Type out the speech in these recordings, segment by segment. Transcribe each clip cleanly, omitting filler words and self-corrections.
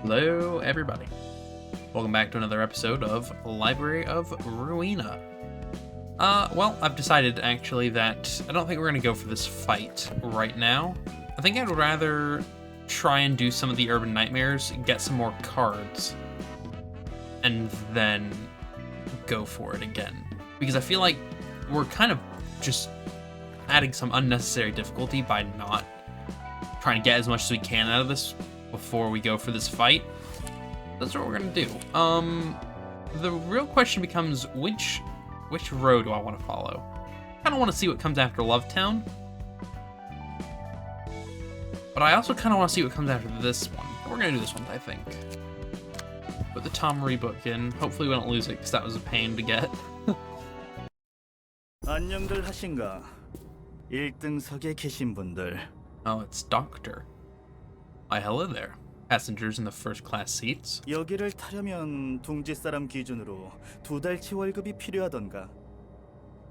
Hello, everybody. Welcome back to another episode of Library of Ruina. Well, I've decided, actually, that I don't think we're going to go for this fight right now. I think I'd rather try and do some of the Urban Nightmares, get some more cards, and then go for it again. Because I feel like we're kind of just adding some unnecessary difficulty by not trying to get as much as we can out of this before we go for this fight. That's what we're gonna do. The real question becomes which road do I want to follow? I kind of want to see what comes after Lovetown, but I also kind of want to see what comes after this one. We're gonna do this one, I think. Put the Tom Ree book in. Hopefully we don't lose it because that was a pain to get. 안녕들 하신가? 1등석에 계신 분들. Oh, it's Doctor. Why, hello there. Passengers in the first class seats. 여기를 타려면 둥지 사람 기준으로 2달치 월급이 필요하던가.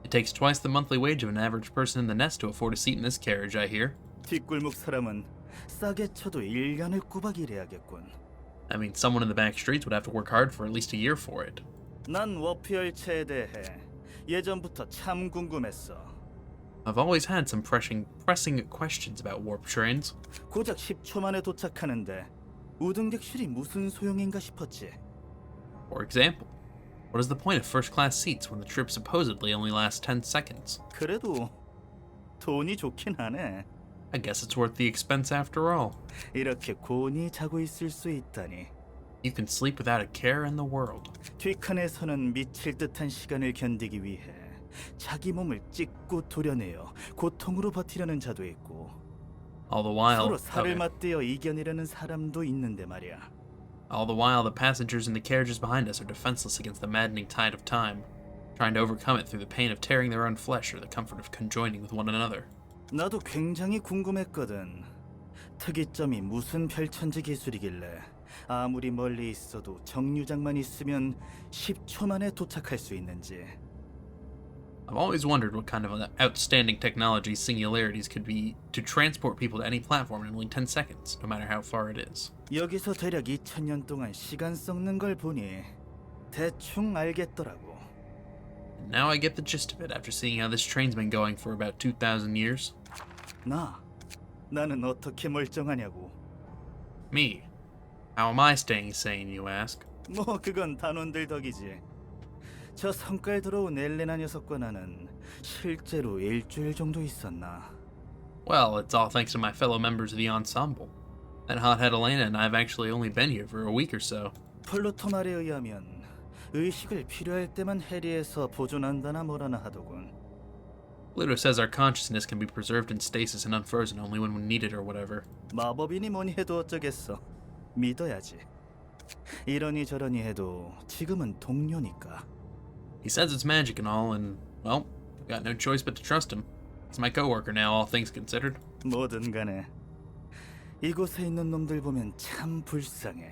It takes twice the monthly wage of an average person in the nest to afford a seat in this carriage, I hear. 뒷골목 사람은 싸게 쳐도 1년을 꼬박 일해야겠군. I mean, someone in the back streets would have to work hard for at least a year for it. 난 워프 열차에 대해 예전부터 참 궁금했어. I've always had some pressing questions about warp trains. 고작 10초 만에 도착하는데 우등객실이 무슨 소용인가 싶었지. For example, what is the point of first-class seats when the trip supposedly only lasts 10 seconds? 그래도 돈이 좋긴 하네. I guess it's worth the expense after all. 이렇게 곤히 자고 있을 수 있다니. You can sleep without a care in the world. 뒷칸에서는 미칠 듯한 시간을 견디기 위해 자기 몸을 찢고 도려내어 고통으로 버티려는 자도 있고 All the while, 서로 살을 맞대어 이겨내려는 사람도 있는데 말이야. All the while, the passengers in the carriages behind us are defenseless against the maddening tide of time, trying to overcome it through the pain of tearing their own flesh or the comfort of conjoining with one another. 나도 굉장히 궁금했거든. 특이점이 무슨 별천지 기술이길래 아무리 멀리 있어도 정류장만 있으면 10초 만에 도착할 수 있는지. I've always wondered what kind of outstanding technology singularities could be to transport people to any platform in only 10 seconds, no matter how far it is. 여기서 대략 2000년 동안 시간 썩는 걸 보니 대충 알겠더라고. And now I get the gist of it after seeing how this train's been going for about 2,000 years. 나는 어떻게 멀쩡하냐고. Me. How am I staying sane, you ask? 뭐 그건 단원들 덕이지. 저 성깔 들어온 엘레나 녀석과 나는 실제로 일주일 정도 있었나. Well, it's all thanks to my fellow members of the ensemble. That hothead Elena and I have actually only been here for a week or so. 플루토 말에 의하면 의식을 필요할 때만 해리에서 보존한다나 뭐라나 하더군. Pluto says our consciousness can be preserved in stasis and unfrozen only when we need it or whatever. 마법이니 뭐니 해도 어쩌겠어. 믿어야지. 이러니 저러니 해도 지금은 동료니까. He says it's magic and all, and, well, we've got no choice but to trust him. He's my coworker now, all things considered. 뭐든 간에 이곳에 있는 놈들 보면 참 불쌍해.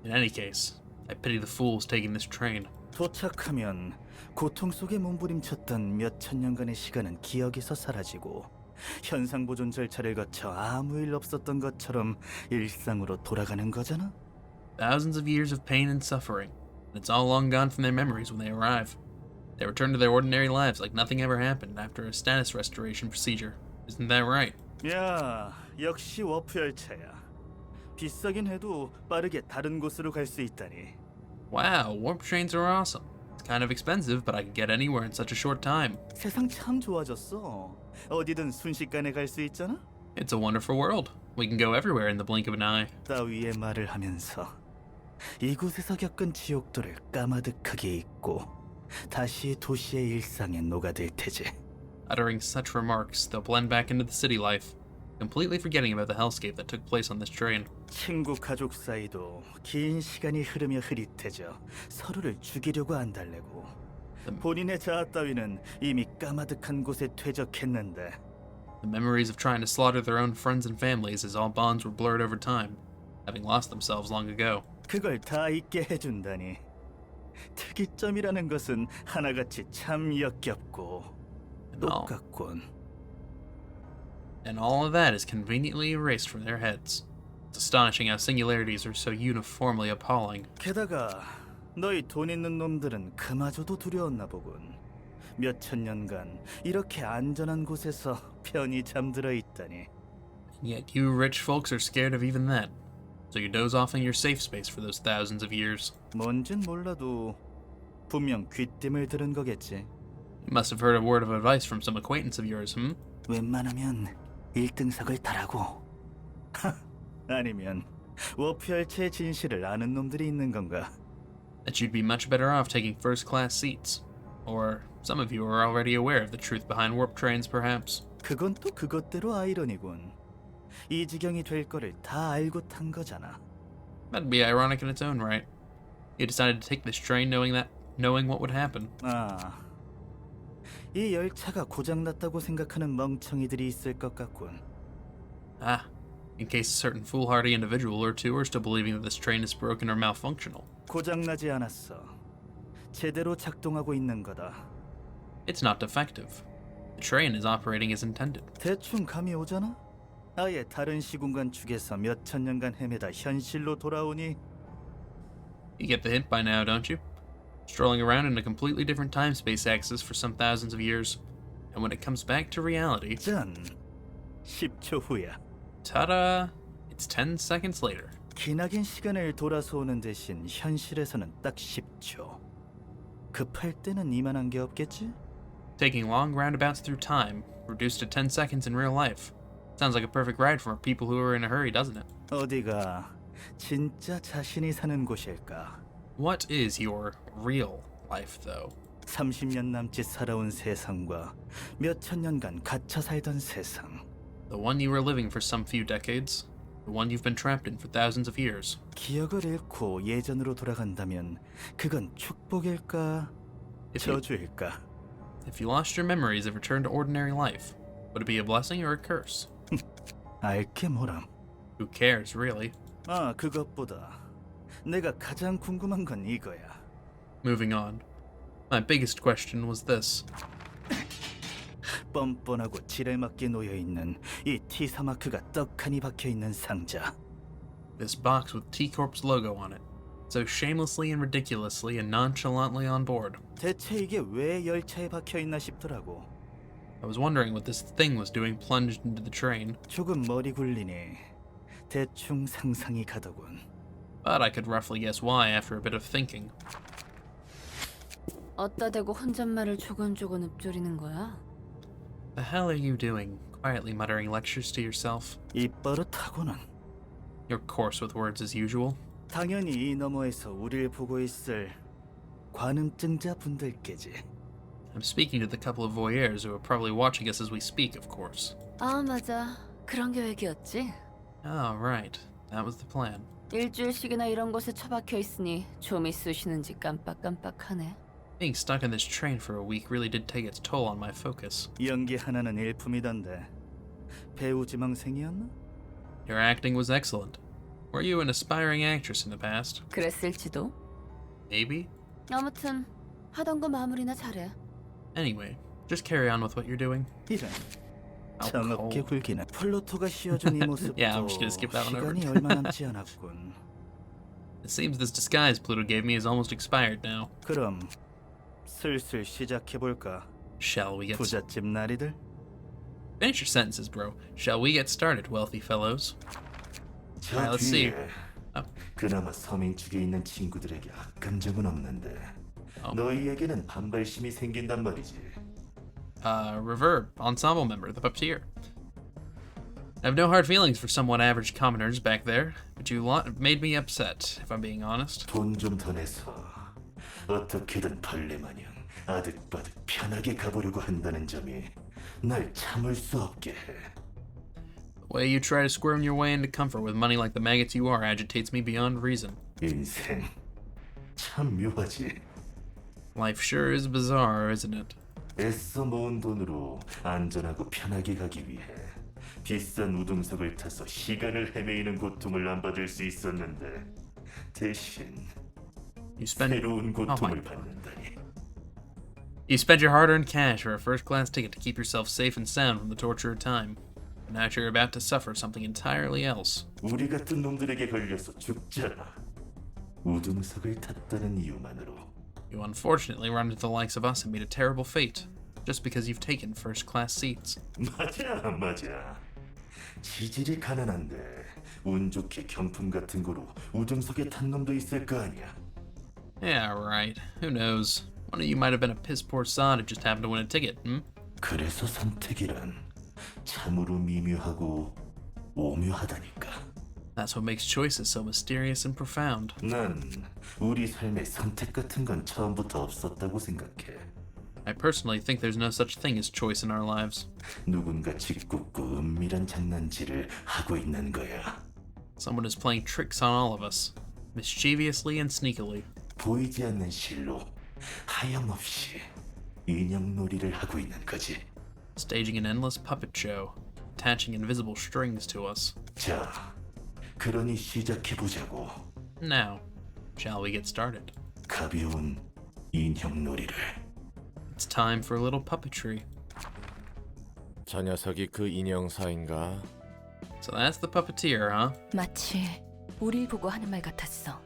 In any case, I pity the fools taking this train. 도착하면 고통 속에 몸부림쳤던 몇 천 년간의 시간은 기억에서 사라지고 현상 보존 절차를 거쳐 아무 일 없었던 것처럼 일상으로 돌아가는 거잖아. Thousands of years of pain and suffering, and it's all long gone from their memories when they arrive. They return to their ordinary lives like nothing ever happened after a status restoration procedure. Isn't that right? 야, 역시 워프 열차야. 비싸긴 해도 빠르게 다른 곳으로 갈 수 있다니. Wow, warp trains are awesome. It's kind of expensive, but I can get anywhere in such a short time. 세상 참 좋아졌어. 어디든 순식간에 갈 수 있잖아. It's a wonderful world. We can go everywhere in the blink of an eye. 따위의 말을 하면서 이곳에서 겪은 지옥도를 까마득하게 잊고 다시 도시의 일상에 녹아들 테지. Uttering such remarks, they'll blend back into the city life, completely forgetting about the hellscape that took place on this train. 친구 가족 사이도 긴 시간이 흐르며 흐릿해져 서로를 죽이려고 안달내고 본인의 자아 따위는 이미 까마득한 곳에 퇴적했는데 The memories of trying to slaughter their own friends and families as all bonds were blurred over time, having lost themselves long ago. 그걸 다 잊게 해준다니. 특이점이라는 것은 하나같이 참 역겹고 똑같군. And all of that is conveniently erased from their heads. It's astonishing how singularities are so uniformly appalling. 게다가 너희 돈 있는 놈들은 그마저도 두려웠나 보군. 몇천 년간 이렇게 안전한 곳에서 편히 잠들어 있다니. Yet you rich folks are scared of even that. So you doze off in your safe space for those thousands of years. 뭔진 몰라도 분명 귀띔을 들은 거겠지. You must have heard a word of advice from some acquaintance of yours, hmm? 웬만하면 1등석을 타라고. 아니면 워프 열차의 진실을 아는 놈들이 있는 건가? That you'd be much better off taking first-class seats. Or some of you are already aware of the truth behind warp trains, perhaps. 그건 또 그것대로 아이러니군. 이 지경이 될 거를 다 알고 탄 거잖아. That'd be ironic in its own right. You decided to take this train knowing what would happen. 아, 이 열차가 고장났다고 생각하는 멍청이들이 있을 것 같군. Ah, in case a certain foolhardy individual or two are still believing that this train is broken or malfunctional. 고장나지 않았어. 제대로 작동하고 있는 거다. It's not defective. The train is operating as intended. 대충 감이 오잖아? 아예 다른 시공간 축에서 몇천 년간 헤매다 현실로 돌아오니 You get the hint by now, don't you? Strolling around in a completely different time-space axis for some thousands of years, and when it comes back to reality, 짠! 10초 후야. ta-da! It's 10 seconds later. 기나긴 시간을 돌아서 오는 대신 현실에서는 딱 10초. 급할 때는 이만한 게 없겠지? Taking long roundabouts through time, reduced to 10 seconds in real life. Sounds like a perfect ride for people who are in a hurry, doesn't it? 어디가 진짜 자신이 사는 곳일까? What is your real life, though? 30년 남짓 살아온 세상과 몇천 년간 갇혀 살던 세상. The one you were living for some few decades, the one you've been trapped in for thousands of years. 기억을 잃고 예전으로 돌아간다면 그건 축복일까? 저주일까? If you lost your memories and returned to ordinary life, would it be a blessing or a curse? 알게 뭐람. Who cares, really? 아, 그것보다 내가 가장 궁금한 건 이거야. Moving on. My biggest question was this. 뻔뻔하고 지레맞게 놓여있는 이 T4 마크가 떡하니 박혀있는 상자. This box with T-Corp's logo on it. So shamelessly and ridiculously and nonchalantly on board. 대체 이게 왜 열차에 박혀있나 싶더라고. I was wondering what this thing was doing plunged into the train, 조금 머리 굴리니 대충 상상이 가더군. but I could roughly guess why after a bit of thinking. 어따 대고 혼잣말을 조곤조곤 읊조리는 거야? The hell are you doing? Quietly muttering lectures to yourself. 입버릇하고는. You're coarse with words as usual. 당연히 이 너머에서 우릴 보고 있을 관음증자 분들께지. I'm speaking to the couple of voyeurs who are probably watching us as we speak, of course. 아 맞아, 그런 계획이었지. Oh, right. That was the plan. 일주일씩이나 이런 곳에 처박혀 있으니 좀이 쑤시는지 깜빡깜빡하네. Being stuck in this train for a week really did take its toll on my focus. 연기 하나는 일품이던데. 배우 지망생이었나? Your acting was excellent. Were you an aspiring actress in the past? 그랬을지도. Maybe? 아무튼 하던 거 마무리나 잘해. Anyway, just carry on with what you're doing. 이런 How 정없게 cold. 굴기는 플로토가 씌워준 이 모습도 Yeah, I'm just gonna skip that one over. 시간이 얼마 남지 않았군. It seems this disguise Pluto gave me is almost expired now. 그럼 슬슬 시작해볼까? Shall we get 부잣집 나리들? Finish your sentences, bro. Shall we get started, wealthy fellows? 저 Alright, let's see. 뒤에 Oh. 그나마 서민 축에 있는 친구들에게 악한 적은 없는데 Oh. 너희에게는 반발심이 생긴단 말이지. Reverb, ensemble member, the Puppeteer. I have no hard feelings for somewhat average commoners back there, but you lot made me upset, if I'm being honest. 돈 좀 더 내서 어떻게든 벌레마냥 아득바득 편하게 가보려고 한다는 점이 날 참을 수 없게 해. The way you try to squirm your way into comfort with money like the maggots you are agitates me beyond reason. 인생 참 묘하지. Life sure is bizarre, isn't it? 애써 모은 돈으로 안전하고 편하게 가기 위해 비싼 우등석을 타서 시간을 헤매이는 고통을 안 받을 수 있었는데 대신 You spend 새로운 고통을 my God. 받는다니. You spend your hard-earned cash for a first-class ticket to keep yourself safe and sound from the torture of time. Now you're about to suffer something entirely else. 우리 같은 놈들에게 걸려서 죽잖아. 우등석을 탔다는 이유만으로. You unfortunately run into the likes of us and meet a terrible fate, just because you've taken first-class seats. 맞아. 지질이 가난한데 운 좋게 경품 같은 거로 우등석에 탄 놈도 있을 거 아니야. Yeah, right. Who knows? One of you might have been a piss-poor sod who just happened to win a ticket, 그래서 선택이란 참으로 미묘하고 오묘하다니까. That's what makes choices so mysterious and profound. 난 우리 삶에 선택 같은 건 처음부터 없었다고 생각해. I personally think there's no such thing as choice in our lives. 누군가 짓궂고 은밀한 장난질을 하고 있는 거야. Someone is playing tricks on all of us, mischievously and sneakily. 보이지 않는 실로 하염없이 인형놀이를 하고 있는 거지. Staging an endless puppet show, attaching invisible strings to us. 자, 그러니 시작해보자고. Now, shall we get started? 가벼운 인형놀이를. It's time for a little puppetry. 저 녀석이 그 인형사인가? So that's the puppeteer, huh? 마치 우릴 보고 하는 말 같았어.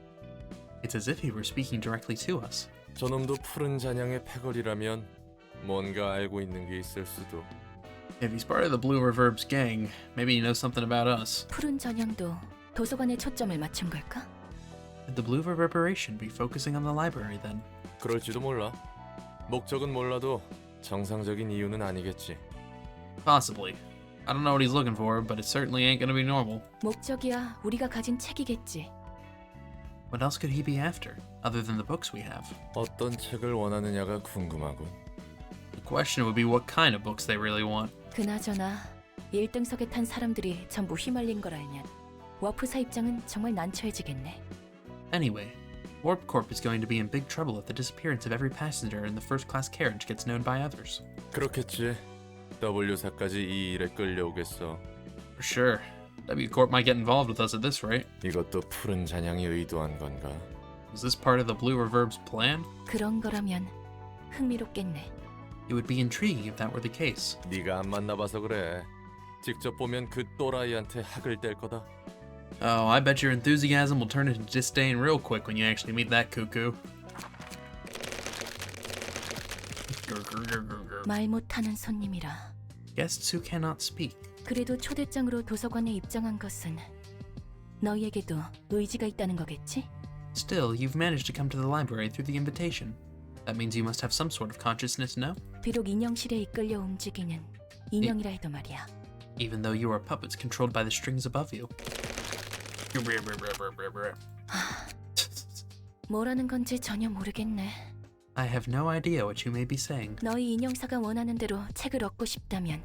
It's as if he were speaking directly to us. 저놈도 푸른 잔향의 패거리라면 뭔가 알고 있는 게 있을 수도. If he's part of the Blue Reverb's gang, maybe he knows something about us. 푸른 전형도 도서관에 초점을 맞춘 걸까? Could the Blue Reverberation be focusing on the library then? 그럴지도 몰라. 목적은 몰라도 정상적인 이유는 아니겠지. Possibly. I don't know what he's looking for, but it certainly ain't gonna be normal. 목적이야 우리가 가진 책이겠지. What else could he be after, other than the books we have? 어떤 책을 원하느냐가 궁금하군. The question would be what kind of books they really want. 그나저나 1등석에 탄 사람들이 전부 휘말린 걸 알면 워프사 입장은 정말 난처해지겠네. Anyway, Warp Corp is going to be in big trouble if the disappearance of every passenger in the first-class carriage gets known by others. 그렇겠지. W사까지 이 일에 끌려오겠어. For sure. W Corp might get involved with us at this rate. 이것도 푸른 잔향이 의도한 건가? Was this part of the Blue Reverb's plan? 그런 거라면 흥미롭겠네. It would be intriguing if that were the case. 네가 안 만나봐서 그래. 직접 보면 그 또라이한테 학을 뗄 거다. Oh, I bet your enthusiasm will turn into disdain real quick when you actually meet that cuckoo. 말 못하는 손님이라. Guests who cannot speak. 그래도 초대장으로 도서관에 입장한 것은 너희에게도 의지가 있다는 거겠지? Still, you've managed to come to the library through the invitation. That means you must have some sort of consciousness, no? 비록 인형실에 이끌려 움직이는 인형이라 해도 말이야. Even though you are puppets controlled by the strings above you. 뭐라는 건지 전혀 모르겠네. I have no idea what you may be saying. 너희 인형사가 원하는 대로 책을 얻고 싶다면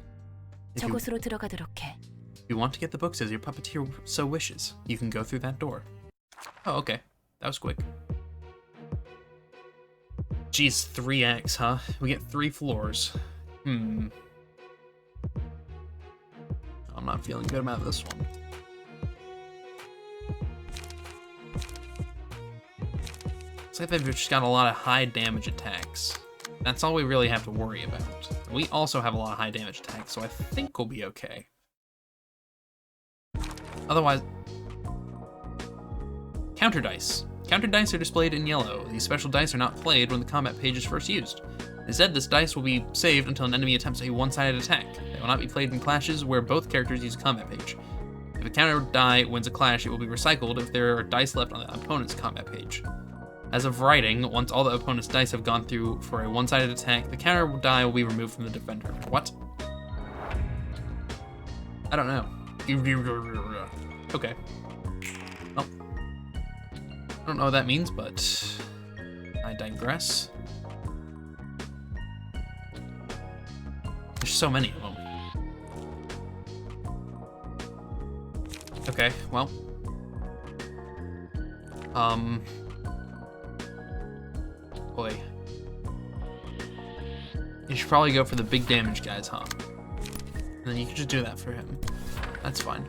If you, 저곳으로 들어가도록 해. if you want to get the books as your puppeteer so wishes, you can go through that door. Oh, okay. That was quick. Geez, 3 acts, huh? We get 3 floors. I'm not feeling good about this one. Looks like they've just got a lot of high damage attacks. That's all we really have to worry about. We also have a lot of high damage attacks, so I think we'll be okay. Otherwise... Counter dice. Counter dice are displayed in yellow. These special dice are not played when the combat page is first used. Instead, this dice will be saved until an enemy attempts a one-sided attack. They will not be played in clashes where both characters use a combat page. If a counter die wins a clash, it will be recycled if there are dice left on the opponent's combat page. As of writing, once all the opponent's dice have gone through for a one-sided attack, the counter die will be removed from the defender. What? I don't know. Okay. Well, I don't know what that means, but I digress. There's so many of them. Okay, well. Boy. You should probably go for the big damage guys, huh? And then you can just do that for him. That's fine.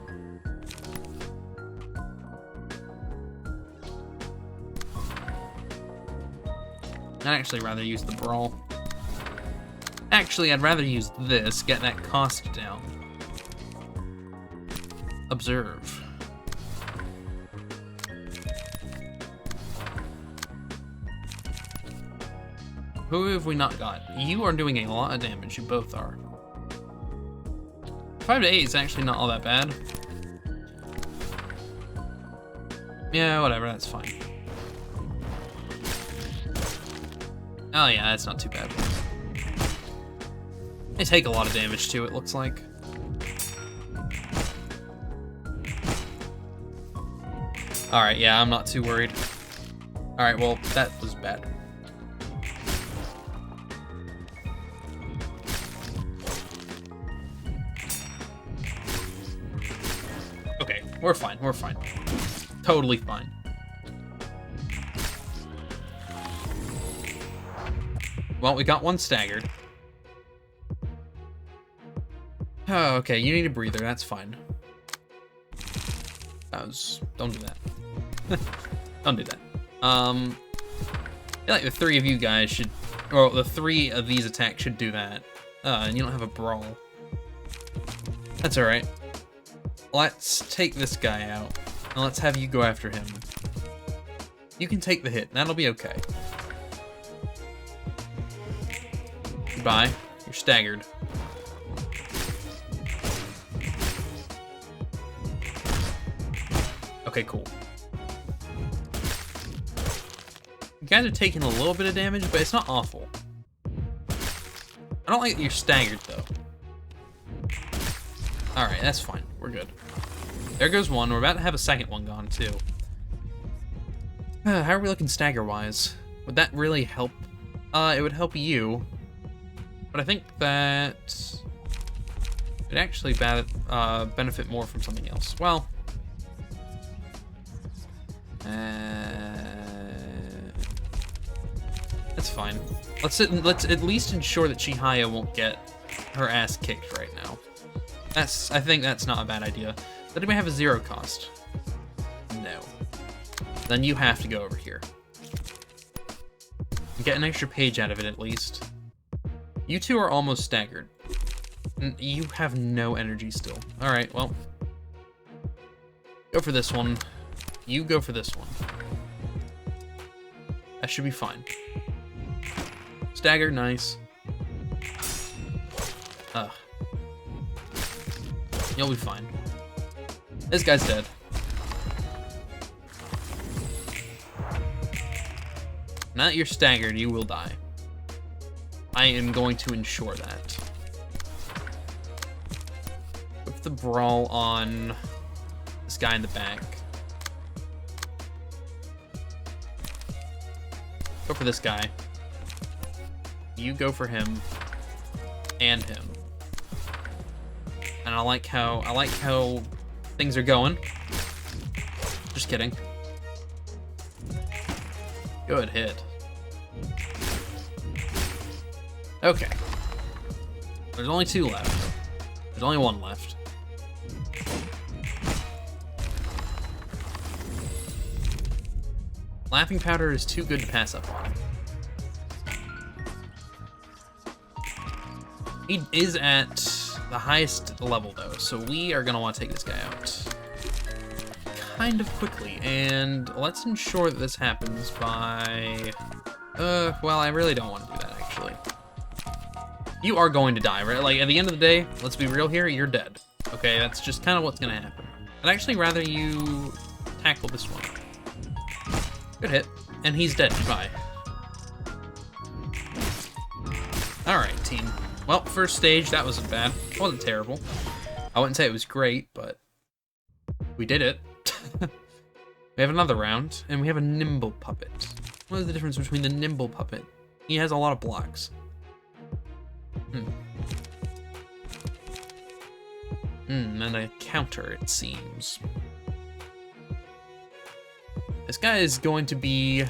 I'd actually rather use the brawl. Actually, I'd rather use this, get that cost down. observe. Who have we not got? You are doing a lot of damage. You both are. 5 to 8 is actually not all that bad. Yeah, whatever, that's fine. Oh yeah, that's not too bad. They take a lot of damage too, it looks like. Alright, yeah, I'm not too worried. Alright, well, that was bad. Okay, we're fine, we're fine. Totally fine. Well, we got one staggered. Oh, okay, you need a breather, that's fine. Don't do that. Don't do that. I feel like the 3 of you guys should, or the 3 of these attacks should do that. And you don't have a brawl. That's alright. Let's take this guy out, and let's have you go after him. You can take the hit, that'll be okay. Goodbye. You're staggered. Okay, cool. You guys are taking a little bit of damage, but it's not awful. I don't like that you're staggered, though. Alright, that's fine. We're good. There goes one. We're about to have a second one gone, too. How are we looking stagger-wise? Would that really help? It would help you. But I think that it actually benefit more from something else. Well, that's fine. Let's at least ensure that Chihaya won't get her ass kicked right now. I think that's not a bad idea. Does anybody have a 0 cost? No. Then you have to go over here. You get an extra page out of it at least. You two are almost staggered. You have no energy still. Alright, well. Go for this one. You go for this one. That should be fine. Stagger, nice. Ugh. You'll be fine. This guy's dead. Now that you're staggered, you will die. I am going to ensure that. Put the brawl on this guy in the back. Go for this guy. You go for him and him. And I like how things are going. Just kidding. Good hit. Okay. There's only 2 left. There's only 1 left. Laughing powder is too good to pass up on. He is at the highest level though, so we are gonna want to take this guy out kind of quickly, and let's ensure that this happens by well, I really don't want to do that actually. You are going to die, right? Like at the end of the day, let's be real here, you're dead. Okay, that's just kind of what's gonna happen. I'd actually rather you tackle this one. Good hit, and he's dead. Goodbye. Alright, team. Well, first stage, that wasn't bad. It wasn't terrible. I wouldn't say it was great, but we did it. We have another round, and we have a nimble puppet. What is the difference between the nimble puppet? He has a lot of blocks. And a counter, it seems. This guy is going to be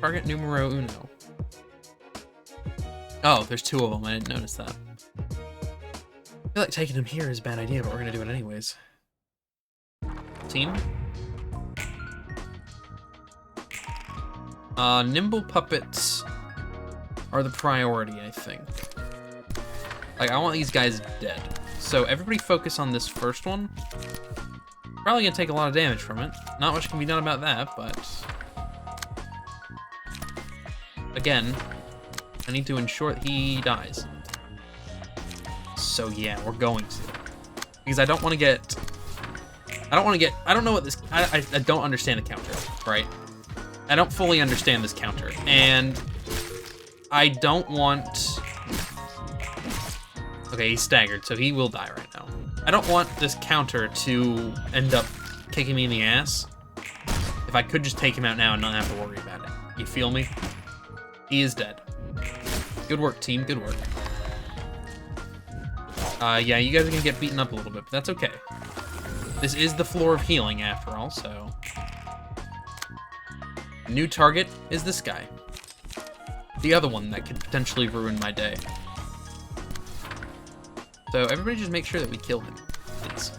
target numero 1. Oh, there's 2 of them. I didn't notice that. I feel like taking him here is a bad idea, but we're gonna do it anyways. Team? Nimble puppets are the priority, I think. Like, I want these guys dead. So everybody focus on this first one. Probably gonna take a lot of damage from it. Not much can be done about that, but... Again, I need to ensure that he dies. So yeah, we're going to. Because I don't want to get... I don't know what this... I don't understand the counter, right? I don't fully understand this counter. And I don't want... Okay, he's staggered, so he will die right now. I don't want this counter to end up kicking me in the ass. If I could just take him out now and not have to worry about it. You feel me? He is dead. Good work, team. Good work. Yeah, you guys are gonna get beaten up a little bit, but that's okay. This is the floor of healing, after all, so... New target is this guy. The other one that could potentially ruin my day. So everybody just make sure that we kill him. Please.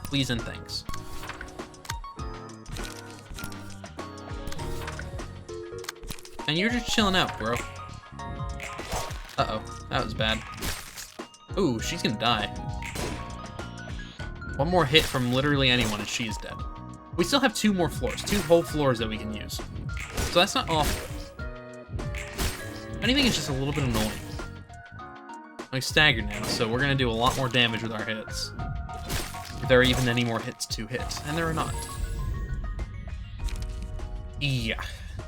Please and thanks. And you're just chilling out, bro. Uh-oh. That was bad. Ooh, she's gonna die. One more hit from literally anyone and she's dead. We still have 2 more floors. 2 whole floors that we can use. So that's not awful. If anything, it's just a little bit annoying. I'm staggered now, so we're gonna do a lot more damage with our hits. If there are even any more hits to hit, and there are not. Yeah.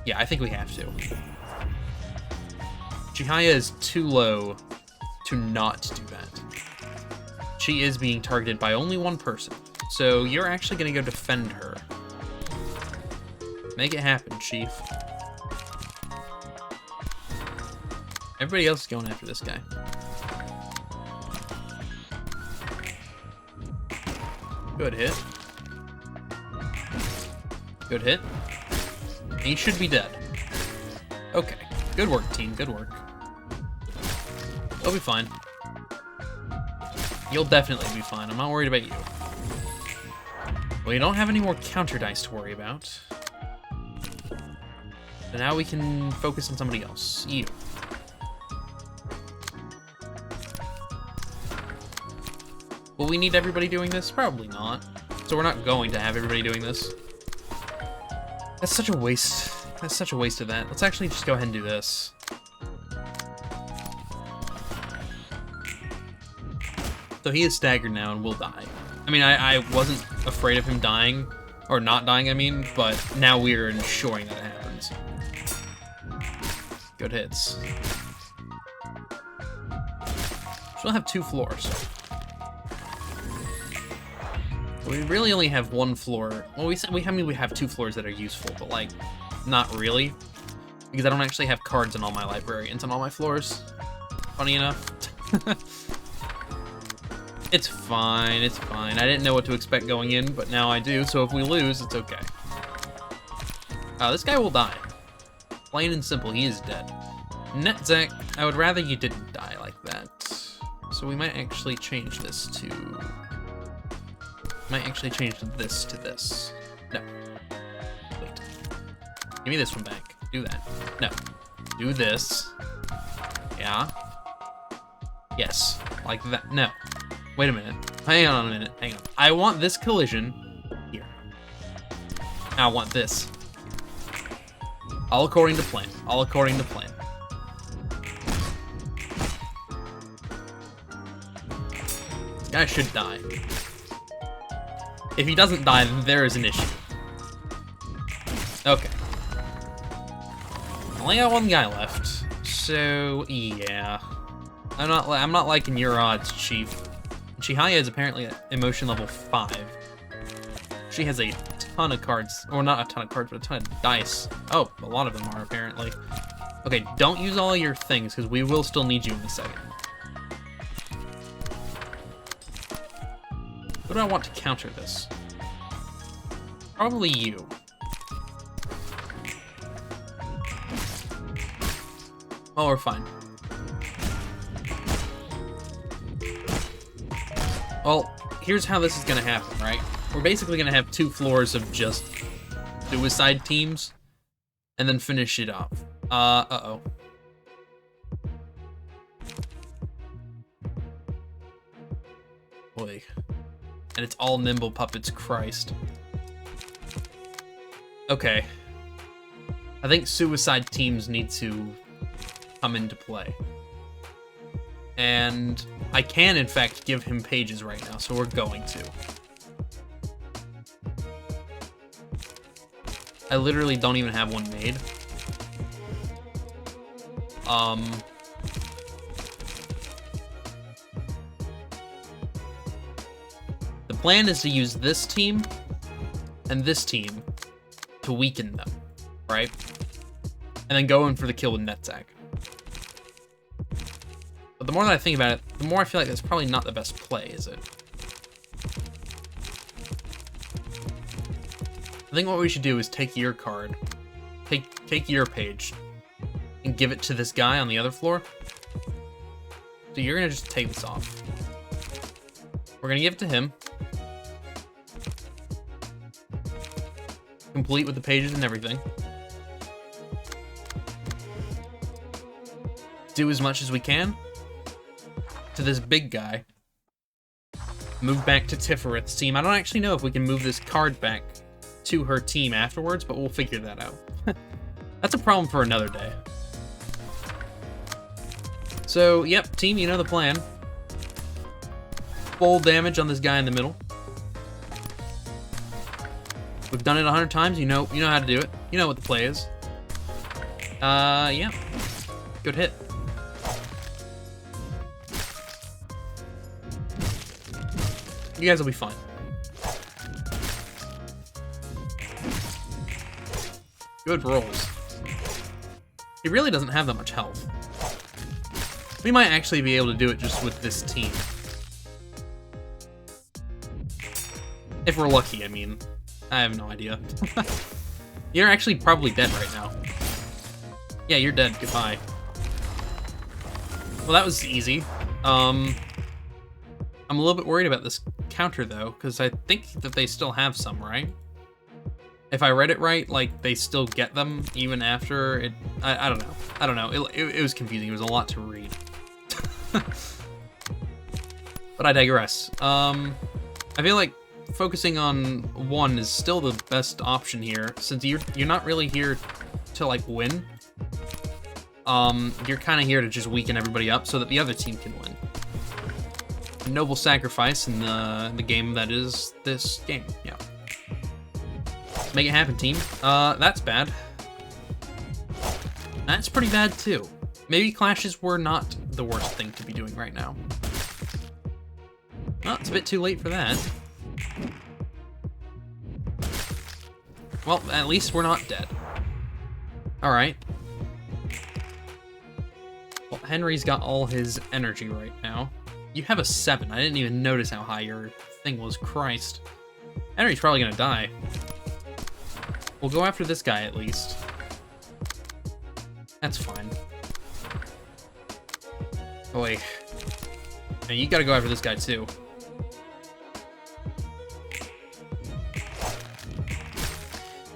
Yeah, I think we have to. Chihaya is too low to not do that. She is being targeted by only one person, so you're actually gonna go defend her. Make it happen, Chief. Everybody else is going after this guy. Good hit. Good hit. He should be dead. Okay. Good work, team. Good work. You'll be fine. You'll definitely be fine. I'm not worried about you. Well, you don't have any more counter dice to worry about. So now we can focus on somebody else. You. Will we need everybody doing this? Probably not. So we're not going to have everybody doing this. That's such a waste. That's such a waste of that. Let's actually just go ahead and do this. So he is staggered now and will die. I mean, I wasn't afraid of him dying, or not dying, I mean, but now we're ensuring that it happens. Good hits. We'll have 2 floors. We really only have 1 floor. Well, I mean, we have 2 floors that are useful, but like, not really, because I don't actually have cards on all my librarians on all my floors. Funny enough. It's fine, it's fine. I didn't know what to expect going in, but now I do, so if we lose, it's okay. This guy will die. Plain and simple, he is dead. Netzak, I would rather you didn't die like that. So we might actually change this to... Might actually change this to this. No. Wait. Give me this one back. Do that. No. Do this. Yeah. Yes. Like that. No. Wait a minute. Hang on a minute. Hang on. I want this collision here. I want this. All according to plan. All according to plan. This guy should die. If he doesn't die, then there is an issue. Okay. Only got 1 guy left. So yeah. I'm not liking your odds, Chief. Chihaya is apparently at emotion level 5. She has a ton of cards. Or not a ton of cards, but a ton of dice. Oh, a lot of them are, apparently. Okay, don't use all your things, because we will still need you in a second. Who do I want to counter this? Probably you. Oh, we're fine. Well, here's how this is gonna happen, right? We're basically gonna have 2 floors of just suicide teams, and then finish it off. Uh-oh. Boy. And it's all nimble puppets, Christ. Okay. I think suicide teams need to come into play. And I can, in fact, give him pages right now, so we're going to. I literally don't even have one made. The plan is to use this team and this team to weaken them, right? And then go in for the kill with Netzach. But the more that I think about it, the more I feel like that's probably not the best play, is it? I think what we should do is take your card, take your page, and give it to this guy on the other floor. So you're gonna just take this off. We're gonna give it to him. Complete with the pages and everything. Do as much as we can to this big guy. Move back to Tiffereth's team. I don't actually know if we can move this card back to her team afterwards, but we'll figure that out. That's a problem for another day. So, yep, team, you know the plan. Full damage on this guy in the middle. We've done it 100 times. You know how to do it. You know what the play is. Yeah. Good hit. You guys will be fine. Good rolls. He really doesn't have that much health. We might actually be able to do it just with this team. If we're lucky, I mean. I have no idea. You're actually probably dead right now. Yeah, you're dead. Goodbye. Well, that was easy. I'm a little bit worried about this counter, though, because I think that they still have some, right? If I read it right, like, they still get them even after it... I don't know. I don't know. It was confusing. It was a lot to read. But I digress. I feel like focusing on one is still the best option here, since you're not really here to, like, win. You're kind of here to just weaken everybody up so that the other team can win. A noble sacrifice in the game that is this game, yeah. Make it happen, team. That's bad. That's pretty bad, too. Maybe clashes were not the worst thing to be doing right now. Well, it's a bit too late for that. Well, at least we're not dead. Alright. Well, Henry's got all his energy right now. You have a 7. I didn't even notice how high your thing was. Christ. Henry's probably gonna die. We'll go after this guy at least. That's fine. Oh wait. And you gotta go after this guy too.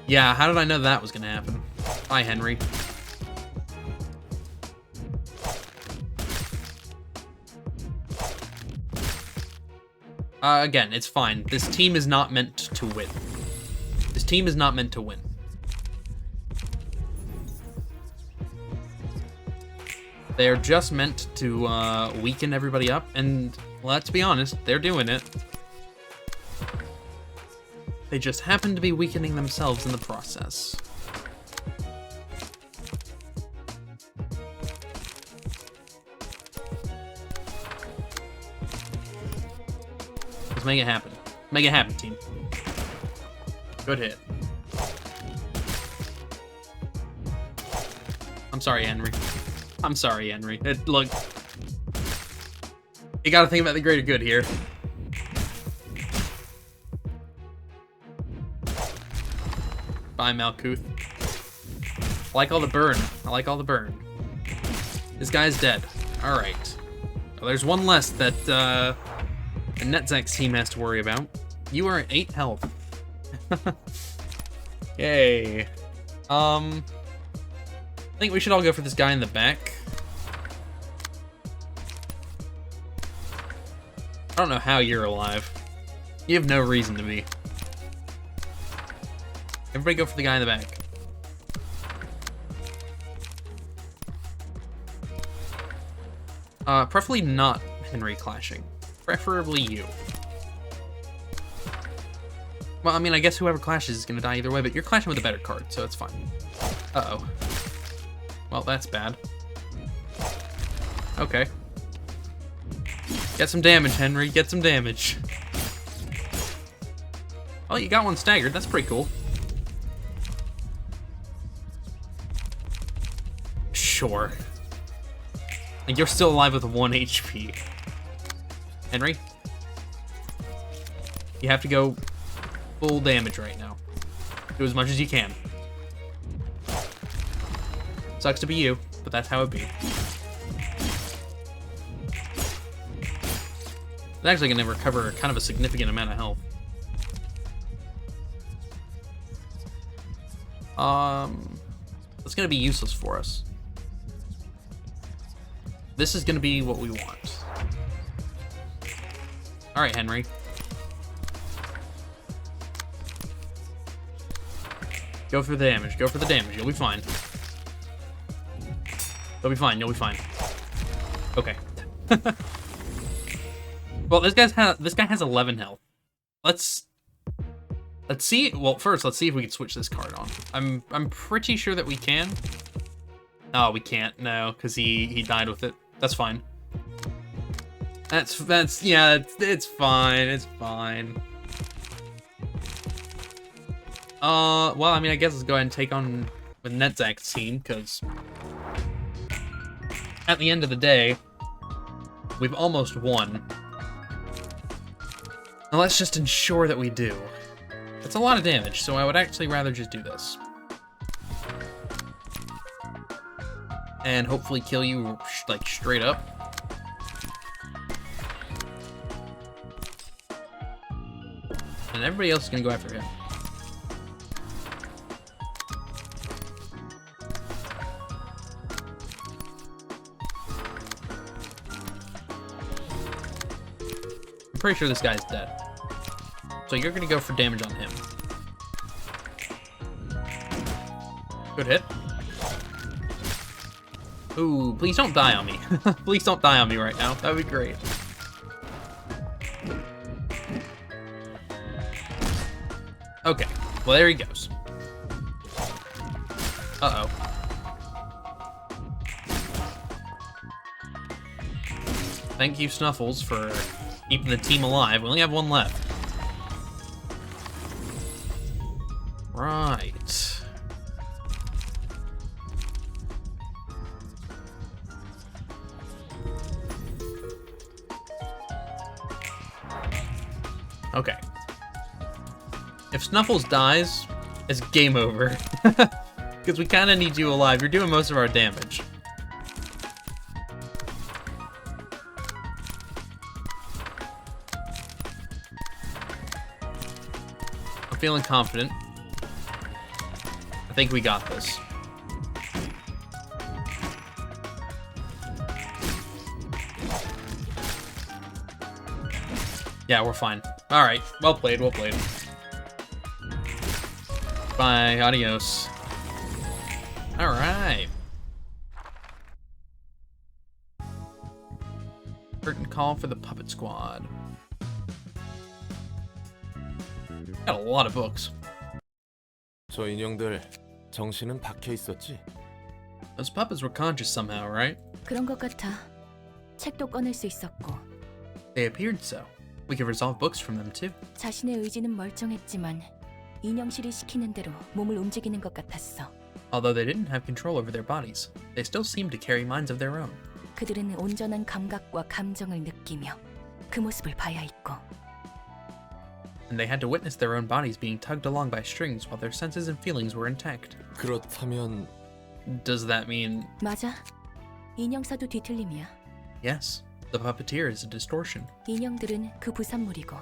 Yeah, how did I know that was gonna happen? Bye, Henry. Again, it's fine. This team is not meant to win. This team is not meant to win. They are just meant to weaken everybody up, and let's be honest, they're doing it. They just happen to be weakening themselves in the process. Let's make it happen. Make it happen, team. Good hit. I'm sorry, Henry. I'm sorry, Henry. Look, you gotta think about the greater good here. Bye, Malkuth. I like all the burn. I like all the burn. This guy's dead. Alright. Well, there's one less that the Netzach's team has to worry about. You are at 8 health. Yay. I think we should all go for this guy in the back. I don't know how you're alive. You have no reason to be. Everybody go for the guy in the back. Preferably not Henry clashing. Preferably you. Well, I mean, I guess whoever clashes is gonna die either way, but you're clashing with a better card, so it's fine. Uh-oh. Well, that's bad. Okay. Get some damage, Henry. Get some damage. Oh, you got one staggered. That's pretty cool. Sure. And you're still alive with 1 HP. Henry? You have to go full damage right now. Do as much as you can. Sucks to be you, but that's how it be. It's actually gonna recover kind of a significant amount of health. That's gonna be useless for us. This is gonna be what we want. Alright, Henry. Go for the damage. Go for the damage. You'll be fine. You'll be fine. You'll be fine. Okay. Well, this guy has 11 health. Let's see. Well, first, let's see if we can switch this card on. I'm pretty sure that we can. Oh, we can't. No, because he died with it. That's fine. Yeah, it's fine. It's fine. Well, I mean, I guess let's go ahead and take on with Netzak's team, because at the end of the day, we've almost won. And let's just ensure that we do. It's a lot of damage, so I would actually rather just do this. And hopefully kill you, like, straight up. And everybody else is gonna go after him. I'm pretty sure this guy's dead. So you're gonna go for damage on him. Good hit. Ooh, please don't die on me. Please don't die on me right now. That would be great. Okay, well there he goes. Uh-oh. Thank you, Snuffles, for keeping the team alive. We only have one left. Right. Okay. If Snuffles dies, it's game over. Because we kind of need you alive. You're doing most of our damage. I'm feeling confident. I think we got this. Yeah, we're fine. Alright, well played, well played. Bye, adios. Alright. Curtain call for the Puppet Squad. Got a lot of books. 저 인형들 정신은 박혀 있었지? Those puppets were conscious somehow, right? 그런 것 같아. 책도 꺼낼 수 있었고. They appeared so. We could resolve books from them too. 자신의 의지는 멀쩡했지만 인형실이 시키는 대로 몸을 움직이는 것 같았어. Although they didn't have control over their bodies, they still seemed to carry minds of their own. 그들은 온전한 감각과 감정을 느끼며 그 모습을 봐야 했고. And they had to witness their own bodies being tugged along by strings while their senses and feelings were intact. 그렇다면 Does that mean... 맞아. 인형사도 뒤틀림이야. Yes, the puppeteer is a distortion. 인형들은 그 부산물이고.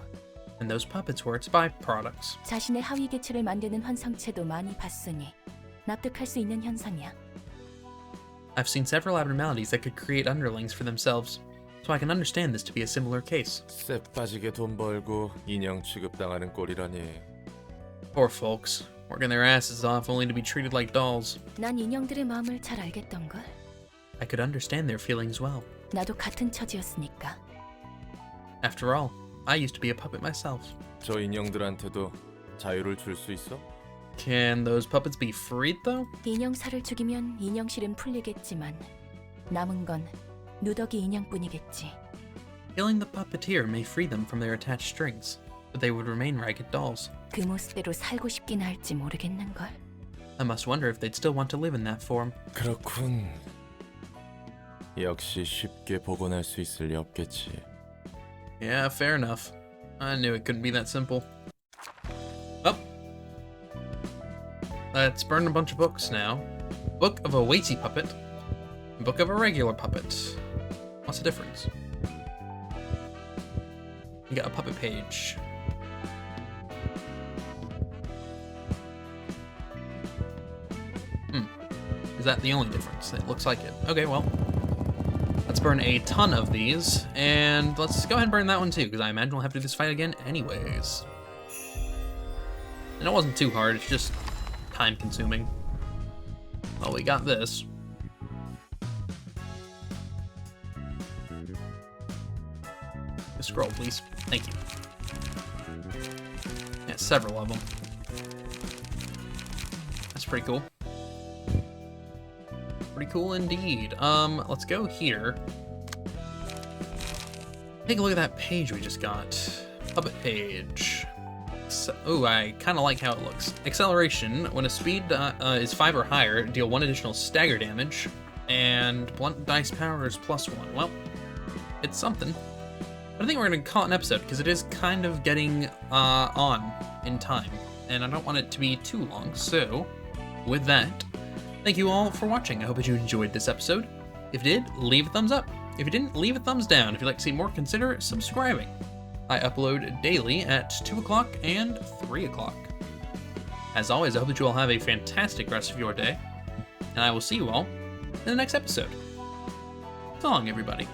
And those puppets were its byproducts. 자신의 하위 개체를 만드는 환상체도 많이 봤으니 납득할 수 있는 현상이야. I've seen several abnormalities that could create underlings for themselves. so I can understand this to be a similar case. 쎄 빠지게 돈 벌고 인형 취급당하는 꼴이라니. Poor folks, working their asses off only to be treated like dolls. 난 인형들의 마음을 잘 알겠던걸. I could understand their feelings well. 나도 같은 처지였으니까. After all, I used to be a puppet myself. 저 인형들한테도 자유를 줄 수 있어? Can those puppets be freed though? 인형살을 죽이면 인형실은 풀리겠지만 남은 건 누더기 인형뿐이겠지. Killing the puppeteer may free them from their attached strings, but they would remain ragged dolls. 그 모습대로 살고 싶긴 할지 모르겠는걸. I must wonder if they'd still want to live in that form. 그렇군. 역시 쉽게 복원할 수 있을 리 없겠지. Yeah, fair enough. I knew it couldn't be that simple. Oh. Let's burn a bunch of books now. Book of a weighty puppet. Book of a regular puppet. What's the difference? You got a puppet page. Is that the only difference? It looks like it. Okay, well. Let's burn a ton of these, and let's go ahead and burn that one too, because I imagine we'll have to do this fight again anyways. And it wasn't too hard, it's just time-consuming. Well, we got this. A scroll, please. Thank you. Yeah, several of them. That's pretty cool. Pretty cool indeed. Let's go here. Take a look at that page we just got. Puppet page. Ooh, I kind of like how it looks. Acceleration. When a speed is 5 or higher, deal 1 additional stagger damage. And blunt dice power is +1. Well, it's something. But I think we're going to call it an episode, because it is kind of getting on in time. And I don't want it to be too long, so with that, thank you all for watching. I hope that you enjoyed this episode. If you did, leave a thumbs up. If you didn't, leave a thumbs down. If you'd like to see more, consider subscribing. I upload daily at 2 o'clock and 3 o'clock. As always, I hope that you all have a fantastic rest of your day, and I will see you all in the next episode. So long, everybody.